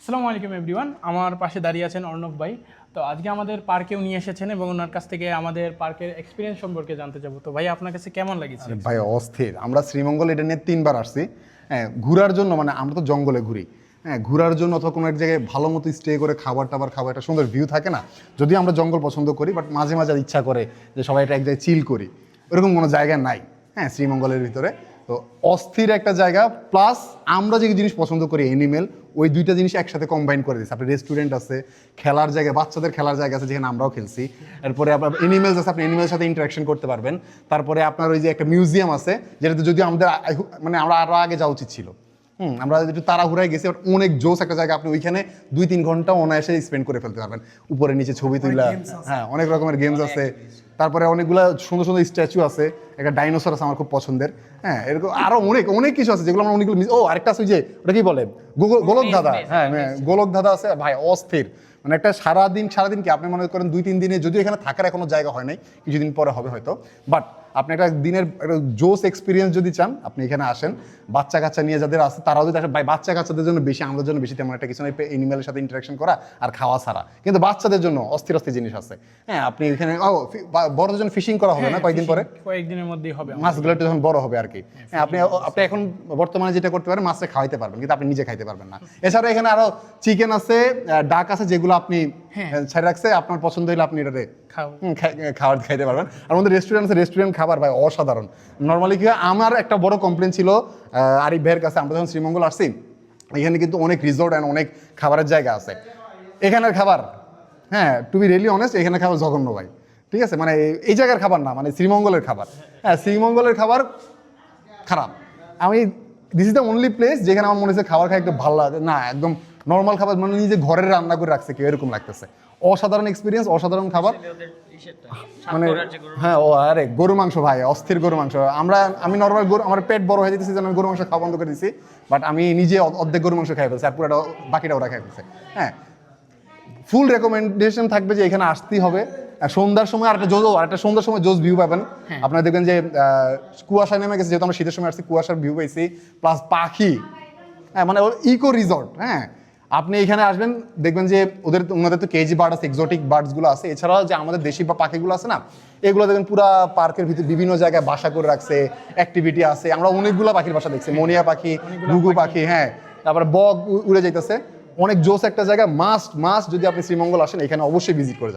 আসসালামু আলাইকুম এভরিওয়ান। আমার পাশে দাঁড়িয়ে আছেন অর্ণব ভাই। তো আজকে আমাদের পার্কেও নিয়ে এসেছেন এবং ওনার কাছ থেকে আমাদের পার্কের এক্সপিরিয়েন্স সম্পর্কে জানতে যাবো। তো ভাই, আপনার কাছে কেমন লাগছে? ভাই অস্থির। আমরা শ্রীমঙ্গল এটা নিয়ে 3বার আসছি। হ্যাঁ, ঘোরার জন্য, মানে আমরা তো জঙ্গলে ঘুরি। হ্যাঁ, ঘোরার জন্য অথবা কোনো এক জায়গায় ভালো মতো স্টে করে খাবার টাবার খাবার, একটা সুন্দর ভিউ থাকে না, যদিও আমরা জঙ্গল পছন্দ করি, বাট মাঝে মাঝে ইচ্ছা করে যে সবাই এটা এক জায়গায় চিল করি। ওরকম কোনো জায়গা নাই হ্যাঁ শ্রীমঙ্গলের ভিতরে। তো অস্থির একটা জায়গা, প্লাস আমরা যে জিনিস পছন্দ করি অ্যানিমেল, ওই দুইটা জিনিস একসাথে কম্বাইন করে দিচ্ছে। আপনার রেস্টুরেন্ট আছে, খেলার জায়গা, বাচ্চাদের খেলার জায়গা আছে যেখানে আমরাও খেলছি। এরপরে আপনার অ্যানিমেলস আছে, আপনি অ্যানিমেলের সাথে ইন্টারাকশন করতে পারবেন। তারপরে আপনার ওই যে একটা মিউজিয়াম আছে, যেটাতে যদি আমাদের মানে আমরা আরও আগে যাওয়া উচিত ছিল। আমরা একটু তাড়াহুড়ায় গেছি, অনেক জোস একটা জায়গা। আপনি ওইখানে 2-3 ঘন্টা অনায়াসে স্পেন্ড করে ফেলতে পারবেন, উপরে নিচে ছবি তুলা। হ্যাঁ, অনেক রকমের গেমস আছে। তারপরে অনেকগুলো সুন্দর সুন্দর স্ট্যাচু আছে, একটা ডাইনোসর আছে আমার খুব পছন্দের। হ্যাঁ, এরকম আরো অনেক অনেক কিছু আছে যেগুলো আমরা অনেকগুলো ও আরেকটা আছে, ওই যে ওটা কি বলে, গোলক ধাঁধা। হ্যাঁ, গোলক ধাঁধা আছে ভাই, অস্থির। মানে একটা সারাদিন কি আপনি মনে করেন 2-3 দিনে, যদিও এখানে থাকার এখনো জায়গা হয় নাই, কিছুদিন পরে হবে হয়তো, বাট আপনি একটা দিনের একটা জোস এক্সপিরিয়েন্স যদি চান, আপনি এখানে আসেন। বাচ্চা কাচ্চা নিয়ে যাদের আছে তারাও যদি আসে, ভাই বাচ্চা কাচ্চাদের জন্য বেশি, আমাদের জন্য বেশি তেমন একটা কিছু নয়, এনিম্যালের সাথে ইন্টারাকশন করা আর খাওয়া ছাড়া। কিন্তু বাচ্চাদের জন্য অস্থির অস্থির জিনিস আছে। হ্যাঁ, আপনি এখানে বড়দের জন্য ফিশিং করা হবে না কয়েকদিন পরে, কয়েকদিনের মধ্যেই হবে, মাছগুলো একটু যখন বড় হবে আর কি। হ্যাঁ, আপনি এখন বর্তমানে যেটা করতে পারেন, মাছটা খাওয়াইতে পারবেন, কিন্তু আপনি নিজে খাইতে পারবেন না। এছাড়া এখানে আরো চিকেন আছে, ডাক আছে, যেগুলো আপনি ছেড়ে রাখছে, আপনার পছন্দ হলে আপনি এটাতে খাবার খাইতে পারবেন। আর আমাদের রেস্টুরেন্ট আছে, রেস্টুরেন্ট খাবার ভাই অসাধারণ। নর্মালি কি হয়, আমার একটা বড় কমপ্লেন ছিল আরিফ ভাইয়ের কাছে, আমরা যখন শ্রীমঙ্গল আসছি, এখানে কিন্তু অনেক রিসোর্ট অ্যান্ড অনেক খাবারের জায়গা আছে। এখানের খাবার, হ্যাঁ টু বি রিয়েলি অনেস্ট, এখানের খাবার জঘন্য ভাই। ঠিক আছে, মানে এই জায়গার খাবার না, মানে শ্রীমঙ্গলের খাবার। হ্যাঁ, শ্রীমঙ্গলের খাবার খারাপ। আমি this is the only place যেখানে আমার মনে হচ্ছে খাবার খাই একটু ভালো লাগে না, একদম নর্মাল খাবার, মানে নিজে ঘরের রান্না করে রাখছে কেউ, এরকম লাগতেছে। অসাধারণ এক্সপিরিয়েন্স, অসাধারণ খাবার। মানে হ্যাঁ, ও আরে গরু মাংস ভাই, অস্থির গরু মাংস। আমি নর্মাল গরু, আমার পেট বড় হয়ে যেতেছে, আমি গরু মাংস খাওয়া বন্ধ করে দিচ্ছি, বাট আমি নিজে অর্ধেক গরু মাংস খাই ফেলছি, আর পুরোটা বাকিটা ওরা খাই ফেলছে। হ্যাঁ, ফুল রেকমেন্ডেশন থাকবে যে এখানে আসতেই হবে। সন্ধ্যার সময় আরেকটা সন্ধ্যার সময় জোস ভিউ পাবেন। আপনারা দেখবেন যে কুয়াশা নেমে গেছে, যেহেতু আমরা শীতের সময় আসছি, কুয়াশার ভিউ পাইছি, প্লাস পাখি। হ্যাঁ, মানে ইকো রিসর্ট। হ্যাঁ, আপনি এখানে আসবেন, দেখবেন যে ওনাদের তো কেজি বার্ড আছে, এক্সোটিক বার্ডসগুলো আছে। এছাড়াও যে আমাদের দেশি বা পাখিগুলো আছে না, এগুলো দেখবেন পুরা পার্কের ভিতরে বিভিন্ন জায়গায় বাসা করে রাখছে, অ্যাক্টিভিটি আছে। আমরা অনেকগুলো পাখির বাসা দেখছি, মনিয়া পাখি, ঘুঘু পাখি, হ্যাঁ, তারপরে বক উড়ে যাইতেছে। অনেক জোস একটা জায়গা। মাস্ট যদি আপনি শ্রীমঙ্গল আসেন, এখানে অবশ্যই ভিজিট করে যাবেন।